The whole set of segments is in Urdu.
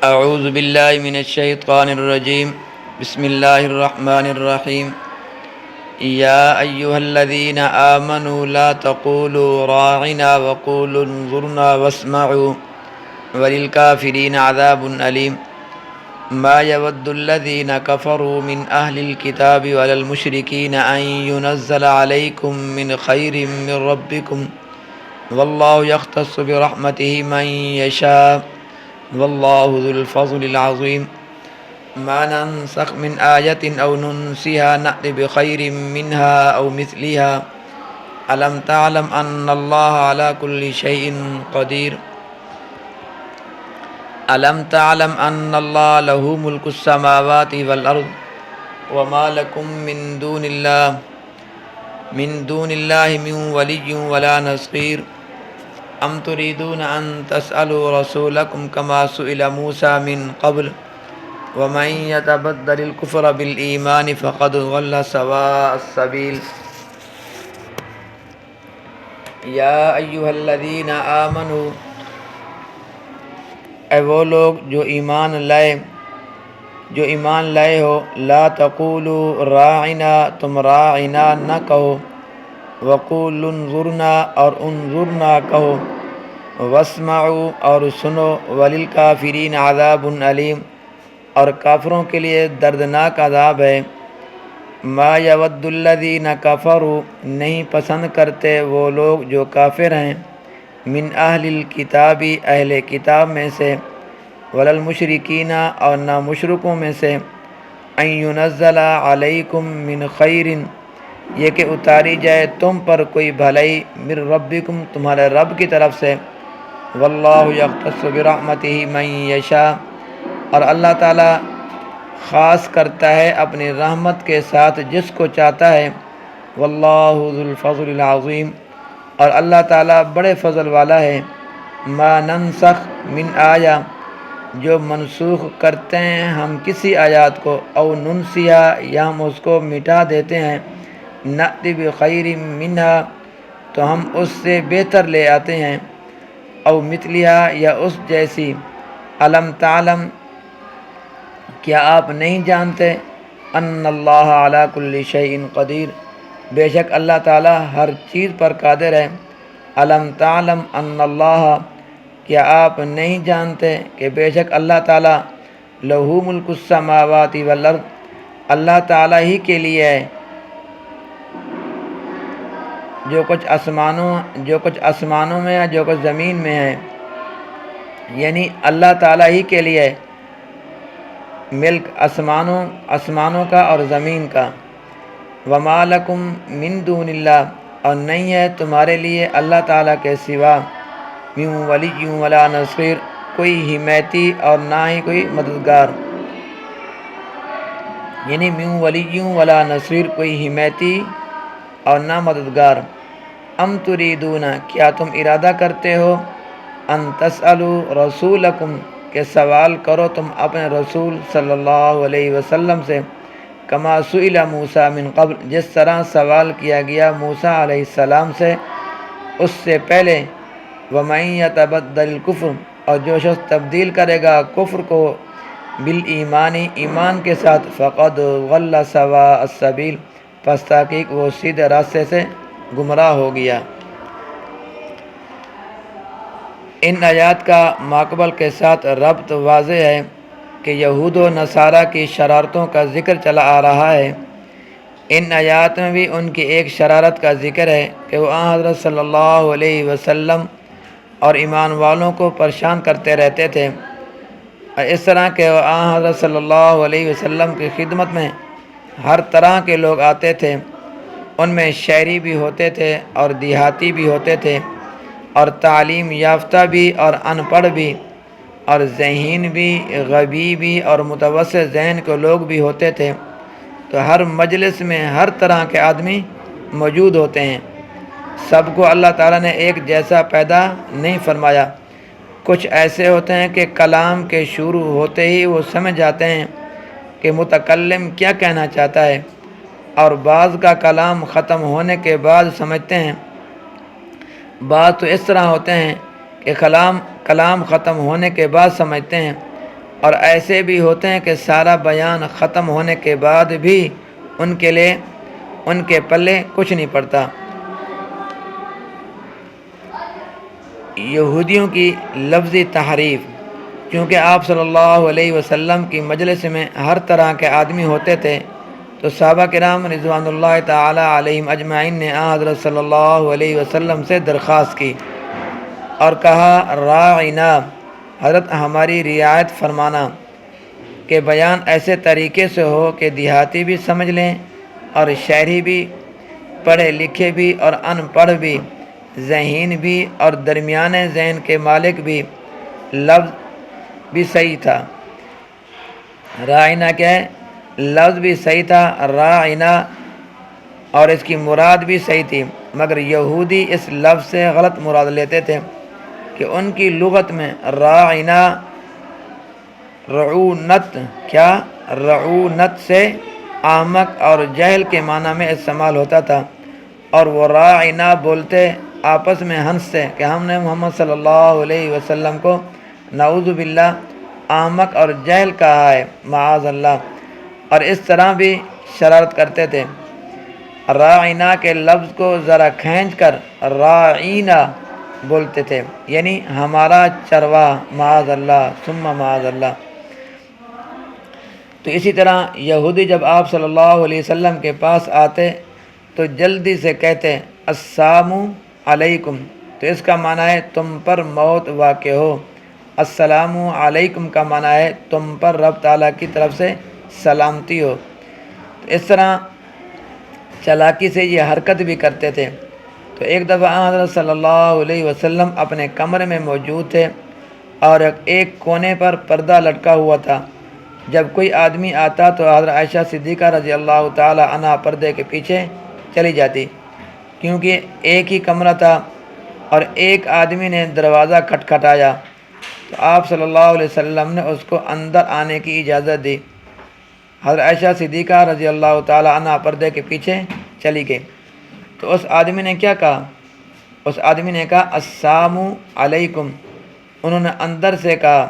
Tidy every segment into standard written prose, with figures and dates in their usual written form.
اعوذ باللہ من الشیطان الرجیم بسم اللہ الرحمن الرحیم یا ایہا الذین آمنوا لا تقولوا راعنا وقولوا انظرنا واسمعوا وللکافرین عذاب علیم ما يود الذین کفروا من اہل الکتاب ولا المشرکین ان ينزل علیکم من خیر من ربکم واللہ یختص برحمتہ من یشاء واللہ ذو الفضل العظیم ما ننسخ من آیت او ننسها نأت بخیر منها او مثلها الم تعلم ان اللہ علی کل شیء قدیر الم تعلم ان اللہ له ملک السماوات والارض وما لکم من دون اللہ من ولی ولا نصیر ام تريدون ان تسألوا رسولكم كما سئل موسى من قبل ومن يتبدل الكفر بالإيمان فقد ضل سواء السبيل یا ایہا الذین آمنوا اے وہ لوگ جو ایمان لائے ہو لا تقولوا راعنا تم راعنا نہ کہو وقولوا انظرنا اور انظرنا کہو واسمعوا اور سنو وللکافرین عذاب علیم اور کافروں کے لیے دردناک عذاب ہے ما یود الذین کفروا نہیں پسند کرتے وہ لوگ جو کافر ہیں من اہل الکتابی اہل کتاب میں سے ولا المشرکین اور نہ مشرکوں میں سے ان ینزل علیکم من خیر یہ کہ اتاری جائے تم پر کوئی بھلائی من ربکم تمہارے رب کی طرف سے واللہ یختص برحمتہ من یشاء اور اللہ تعالیٰ خاص کرتا ہے اپنی رحمت کے ساتھ جس کو چاہتا ہے واللہ ذو الفضل العظیم اور اللہ تعالیٰ بڑے فضل والا ہے ما ننسخ من آیہ جو منسوخ کرتے ہیں ہم کسی آیات کو او ننسیہ یا ہم اس کو مٹا دیتے ہیں نأتی بخیر منہا تو ہم اس سے بہتر لے آتے ہیں او مثلیہا یا اس جیسی الم تعلم کیا آپ نہیں جانتے ان اللہ علی کل شیء قدیر بے شک اللہ تعالیٰ ہر چیز پر قادر ہے الم تعلم ان اللہ کیا آپ نہیں جانتے کہ بے شک اللہ تعالیٰ لہ ملک السماوات والارض اللہ تعالیٰ ہی کے لیے ہے جو کچھ آسمانوں میں ہے جو کچھ زمین میں ہے یعنی اللہ تعالیٰ ہی کے لیے ملک آسمانوں کا اور زمین کا وما لکم من دون اللہ اور نہیں ہے تمہارے لیے اللہ تعالیٰ کے سوا من ولی ولا نصیر کوئی حمایتی اور نہ ہی کوئی مددگار یعنی من ولی ولا نصیر کوئی حمایتی اور نہ مددگار ام تریدون کیا تم ارادہ کرتے ہو ان تسألوا رسولکم کہ سوال کرو تم اپنے رسول صلی اللہ علیہ وسلم سے کما سئل موسیٰ من قبل جس طرح سوال کیا گیا موسیٰ علیہ السلام سے اس سے پہلے ومن یتبدل الکفر اور جو شخص تبدیل کرے گا کفر کو بالایمانی ایمان کے ساتھ فقد ضل سواء السبیل پس تحقیق وہ سیدھے راستے سے گمراہ ہو گیا۔ ان آیات کا ماقبل کے ساتھ ربط واضح ہے کہ یہود و نصارہ کی شرارتوں کا ذکر چلا آ رہا ہے۔ ان آیات میں بھی ان کی ایک شرارت کا ذکر ہے کہ وہ حضرت صلی اللہ علیہ وسلم اور ایمان والوں کو پریشان کرتے رہتے تھے، اور اس طرح کہ وہ حضرت صلی اللہ علیہ وسلم کی خدمت میں ہر طرح کے لوگ آتے تھے، ان میں شہری بھی ہوتے تھے اور دیہاتی بھی ہوتے تھے اور تعلیم یافتہ بھی اور ان پڑھ بھی اور ذہین بھی غبی بھی اور متوسط ذہن کے لوگ بھی ہوتے تھے، تو ہر مجلس میں ہر طرح کے آدمی موجود ہوتے ہیں۔ سب کو اللہ تعالیٰ نے ایک جیسا پیدا نہیں فرمایا۔ کچھ ایسے ہوتے ہیں کہ کلام کے شروع ہوتے ہی وہ سمجھ جاتے ہیں کہ متکلم کیا کہنا چاہتا ہے، اور بعض کا کلام ختم ہونے کے بعد سمجھتے ہیں۔ بعض تو اس طرح ہوتے ہیں کہ کلام ختم ہونے کے بعد سمجھتے ہیں، اور ایسے بھی ہوتے ہیں کہ سارا بیان ختم ہونے کے بعد بھی ان کے پلے کچھ نہیں پڑتا۔ یہودیوں کی لفظی تحریف، کیونکہ آپ صلی اللہ علیہ وسلم کی مجلس میں ہر طرح کے آدمی ہوتے تھے، تو صحابہ کرام رضوان اللہ تعالی علیہم اجمعین نے حضرت صلی اللہ علیہ وسلم سے درخواست کی اور کہا راعنا، حضرت ہماری رعایت فرمانا، کہ بیان ایسے طریقے سے ہو کہ دیہاتی بھی سمجھ لیں اور شہری بھی، پڑھے لکھے بھی اور ان پڑھ بھی، ذہین بھی اور درمیانے ذہن کے مالک بھی۔ لفظ بھی صحیح تھا، راعنا کیا ہے، لفظ بھی صحیح تھا راعنا، اور اس کی مراد بھی صحیح تھی، مگر یہودی اس لفظ سے غلط مراد لیتے تھے کہ ان کی لغت میں راعنا رعونت، کیا رعونت سے احمق اور جہل کے معنی میں استعمال ہوتا تھا، اور وہ راعنا بولتے آپس میں ہنس سے کہ ہم نے محمد صلی اللہ علیہ وسلم کو نعوذ باللہ احمق اور جہل کہا ہے، معاذ اللہ، اور اس طرح بھی شرارت کرتے تھے۔ راعنا کے لفظ کو ذرا کھینچ کر راعینا بولتے تھے، یعنی ہمارا چرواہ، معاذ اللہ ثم معاذ اللہ۔ تو اسی طرح یہودی جب آپ صلی اللہ علیہ وسلم کے پاس آتے تو جلدی سے کہتے السلام علیکم، تو اس کا معنی ہے تم پر موت واقع ہو۔ السلام علیکم کا معنی ہے تم پر رب تعالیٰ کی طرف سے سلامتی ہو۔ تو اس طرح چالاکی سے یہ حرکت بھی کرتے تھے۔ تو ایک دفعہ حضرت صلی اللہ علیہ وسلم اپنے کمرے میں موجود تھے اور ایک کونے پر پردہ لٹکا ہوا تھا۔ جب کوئی آدمی آتا تو حضرت عائشہ صدیقہ رضی اللہ تعالی عنہا پردے کے پیچھے چلی جاتی، کیونکہ ایک ہی کمرہ تھا، اور ایک آدمی نے دروازہ کھٹکھٹایا تو آپ صلی اللہ علیہ وسلم نے اس کو اندر آنے کی اجازت دی۔ حضرت عائشہ صدیقہ رضی اللہ تعالی عنہا پردے کے پیچھے چلی گئی، تو اس آدمی نے کیا کہا؟ اس آدمی نے کہا السلام علیکم۔ انہوں نے اندر سے کہا،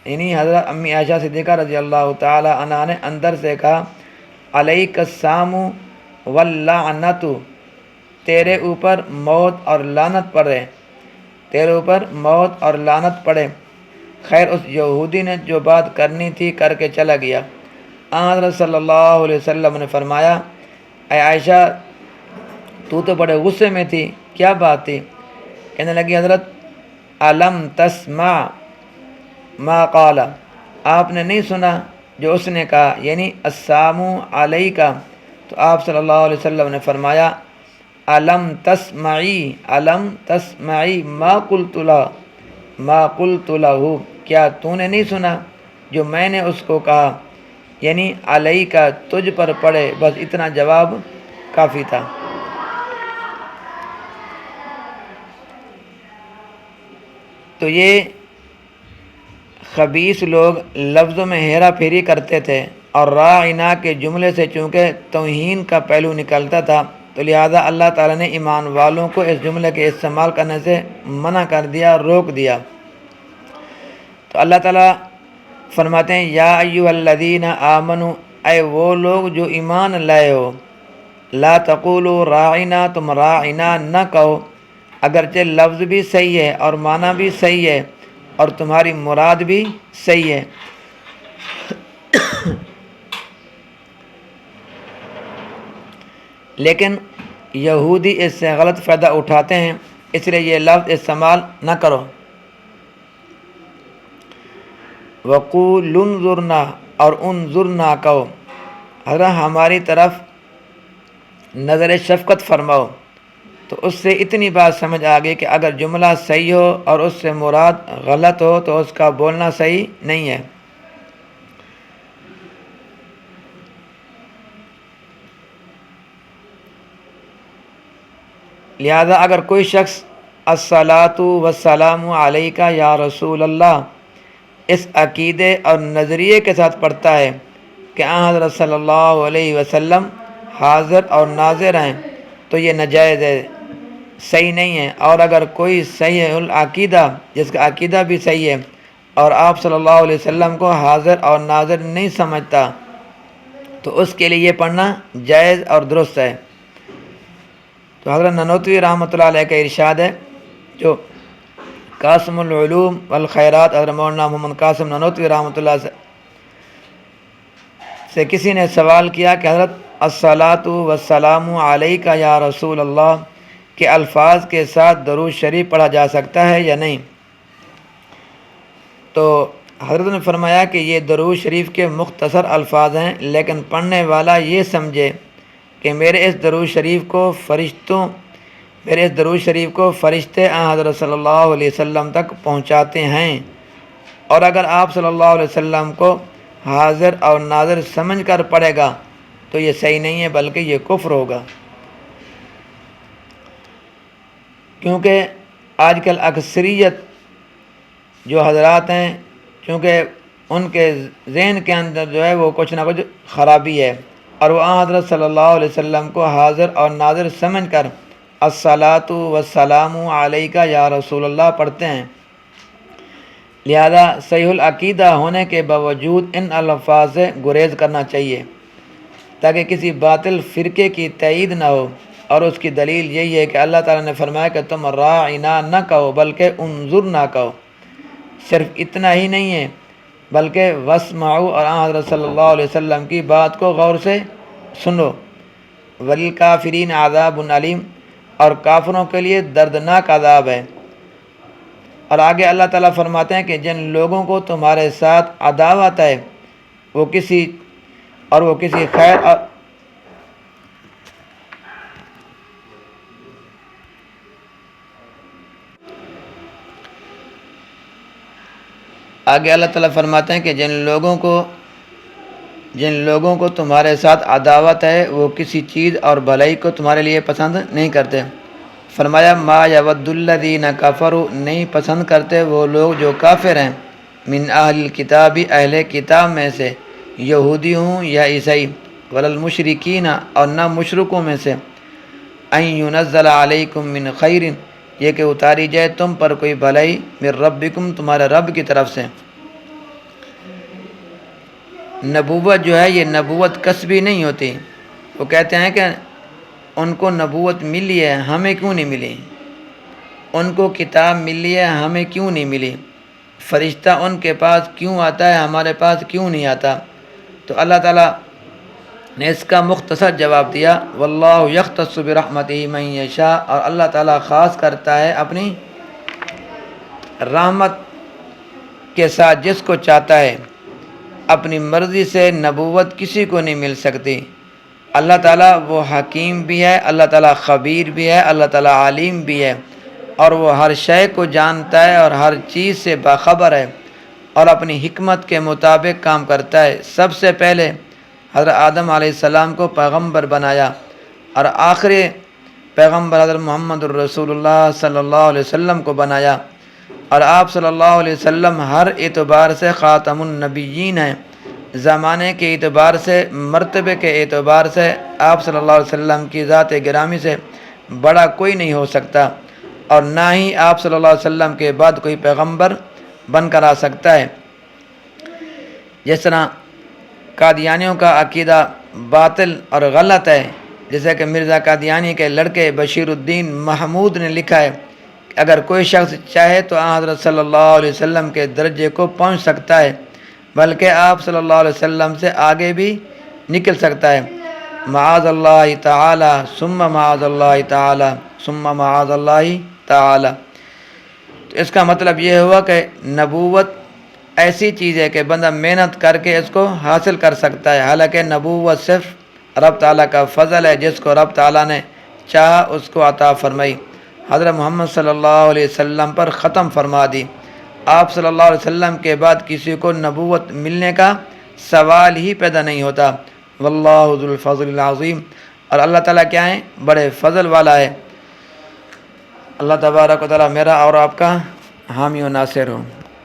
یعنی حضرت امی عائشہ صدیقہ رضی اللہ تعالی عنہا نے اندر سے کہا علیک السلام واللعنت، تیرے اوپر موت اور لعنت پڑے، تیرے اوپر موت اور لعنت پڑے۔ خیر اس یہودی نے جو بات کرنی تھی کر کے چلا گیا۔ حضرت صلی اللہ علیہ وسلم نے فرمایا اے عائشہ تو بڑے غصے میں تھی، کیا بات تھی؟ کہنے لگی حضرت الم تسمع ما قال، آپ نے نہیں سنا جو اس نے کہا، یعنی السلام علیکہ۔ تو آپ صلی اللہ علیہ وسلم نے فرمایا الم تسمعی ما قلت له، کیا تو نے نہیں سنا جو میں نے اس کو کہا، یعنی علیکہ تجھ پر پڑے، بس اتنا جواب کافی تھا۔ تو یہ خبیث لوگ لفظوں میں ہیرا پھیری کرتے تھے، اور راعنا کے جملے سے چونکہ توہین کا پہلو نکلتا تھا تو لہذا اللہ تعالیٰ نے ایمان والوں کو اس جملے کے استعمال کرنے سے منع کر دیا، روک دیا۔ تو اللہ تعالیٰ فرماتے ہیں یا ایھا الذین آمنوا، اے وہ لوگ جو ایمان لائے ہو، لا تقولوا راعنا، تم راعنا نہ کہو، اگرچہ لفظ بھی صحیح ہے اور معنی بھی صحیح ہے اور تمہاری مراد بھی صحیح ہے۔ لیکن یہودی اس سے غلط فائدہ اٹھاتے ہیں، اس لیے یہ لفظ استعمال نہ کرو۔ وَقُولُ انظُرْنَا، اور انظرنا کہو، حضرت ہماری طرف نظر شفقت فرماؤ۔ تو اس سے اتنی بات سمجھ آ گئی کہ اگر جملہ صحیح ہو اور اس سے مراد غلط ہو تو اس کا بولنا صحیح نہیں ہے۔ لہذا اگر کوئی شخص الصلاۃ والسلام علیک یا رسول اللہ اس عقیدے اور نظریے کے ساتھ پڑھتا ہے کہ حضرت صلی اللہ علیہ وسلم حاضر اور ناظر ہیں، تو یہ ناجائز ہے، صحیح نہیں ہے۔ اور اگر کوئی صحیح العقیدہ، جس کا عقیدہ بھی صحیح ہے، اور آپ صلی اللہ علیہ وسلم کو حاضر اور ناظر نہیں سمجھتا تو اس کے لیے یہ پڑھنا جائز اور درست ہے۔ تو حضرت نانوتوی رحمۃ اللہ علیہ کا ارشاد ہے، جو قاسم العلوم والخیرات حضرت مولانا محمد قاسم نانوتوی رحمۃ اللہ سے کسی نے سوال کیا کہ حضرت الصلاۃ والسلام علیک یا رسول اللہ کے الفاظ کے ساتھ درود شریف پڑھا جا سکتا ہے یا نہیں؟ تو حضرت نے فرمایا کہ یہ درود شریف کے مختصر الفاظ ہیں، لیکن پڑھنے والا یہ سمجھے کہ میرے اس درود شریف کو فرشتے حضرت صلی اللہ علیہ وسلم تک پہنچاتے ہیں، اور اگر آپ صلی اللہ علیہ وسلم کو حاضر اور ناظر سمجھ کر پڑھے گا تو یہ صحیح نہیں ہے، بلکہ یہ کفر ہوگا۔ کیونکہ آج کل اکثریت جو حضرات ہیں، چونکہ ان کے ذہن کے اندر جو ہے وہ کچھ نہ کچھ خرابی ہے، اور وہ حضرت صلی اللہ علیہ وسلم کو حاضر اور ناظر سمجھ کر الصلاۃ والسلام علیک یا رسول اللہ پڑھتے ہیں۔ لہذا صحیح العقیدہ ہونے کے باوجود ان الفاظ سے گریز کرنا چاہیے تاکہ کسی باطل فرقے کی تائید نہ ہو، اور اس کی دلیل یہی ہے کہ اللہ تعالیٰ نے فرمایا کہ تم راعنا نہ کہو بلکہ انظرنا کہو۔ صرف اتنا ہی نہیں ہے بلکہ واسمعوا، اور حضرت صلی اللہ علیہ وسلم کی بات کو غور سے سنو۔ وللکافرین عذاب علیم، اور کافروں کے لیے دردناک عذاب ہے۔ اور آگے اللہ تعالیٰ فرماتے ہیں کہ جن لوگوں کو تمہارے ساتھ عداوت ہے وہ کسی خیر اور آگے اللہ تعالیٰ فرماتے ہیں کہ جن لوگوں کو تمہارے ساتھ عداوت ہے وہ کسی چیز اور بھلائی کو تمہارے لیے پسند نہیں کرتے۔ فرمایا ما یود الذین کفروا، نہیں پسند کرتے وہ لوگ جو کافر ہیں، من اہل الکتاب، اہل کتاب میں سے، یہودی ہوں یا عیسائی، وللمشرکین، اور نہ مشرکوں میں سے، ان ینزل علیکم من خیر، یہ کہ اتاری جائے تم پر کوئی بھلائی، من ربکم، تمہارے رب کی طرف سے۔ نبوت جو ہے یہ نبوت کسبی نہیں ہوتی۔ وہ کہتے ہیں کہ ان کو نبوت ملی ہے، ہمیں کیوں نہیں ملی؟ ان کو کتاب ملی ہے، ہمیں کیوں نہیں ملی؟ فرشتہ ان کے پاس کیوں آتا ہے، ہمارے پاس کیوں نہیں آتا؟ تو اللہ تعالیٰ نے اس کا مختصر جواب دیا، واللہ یختص برحمتہ من یشاء، اور اللہ تعالیٰ خاص کرتا ہے اپنی رحمت کے ساتھ جس کو چاہتا ہے۔ اپنی مرضی سے نبوت کسی کو نہیں مل سکتی۔ اللہ تعالیٰ وہ حکیم بھی ہے، اللہ تعالیٰ خبیر بھی ہے، اللہ تعالیٰ علیم بھی ہے، اور وہ ہر شے کو جانتا ہے اور ہر چیز سے باخبر ہے، اور اپنی حکمت کے مطابق کام کرتا ہے۔ سب سے پہلے حضرت آدم علیہ السلام کو پیغمبر بنایا، اور آخری پیغمبر حضرت محمد الرسول اللہ صلی اللہ علیہ وسلم کو بنایا، اور آپ صلی اللہ علیہ وسلم ہر اعتبار سے خاتم النبیین ہیں۔ زمانے کے اعتبار سے، مرتبے کے اعتبار سے آپ صلی اللہ علیہ وسلم کی ذات گرامی سے بڑا کوئی نہیں ہو سکتا، اور نہ ہی آپ صلی اللہ علیہ وسلم کے بعد کوئی پیغمبر بن کر آ سکتا ہے۔ جس طرح قادیانیوں کا عقیدہ باطل اور غلط ہے، جیسے کہ مرزا قادیانی کے لڑکے بشیر الدین محمود نے لکھا ہے کہ اگر کوئی شخص چاہے تو حضرت صلی اللہ علیہ وسلم کے درجے کو پہنچ سکتا ہے، بلکہ آپ صلی اللہ علیہ وسلم سے آگے بھی نکل سکتا ہے۔ معاذ اللہ تعالی ثم معاذ اللہ تعالی ثم معاذ اللہ تعالی۔ تو اس کا مطلب یہ ہوا کہ نبوت ایسی چیز ہے کہ بندہ محنت کر کے اس کو حاصل کر سکتا ہے، حالانکہ نبوت صرف رب تعالیٰ کا فضل ہے، جس کو رب تعالیٰ نے چاہا اس کو عطا فرمائی۔ حضرت محمد صلی اللہ علیہ وسلم پر ختم فرما دی۔ آپ صلی اللہ علیہ وسلم کے بعد کسی کو نبوت ملنے کا سوال ہی پیدا نہیں ہوتا۔ واللہ ذو الفضل العظیم، اور اللہ تعالیٰ کیا ہے؟ بڑے فضل والا ہے۔ اللہ تبارک و تعالیٰ میرا اور آپ کا حامی و ناصر ہو۔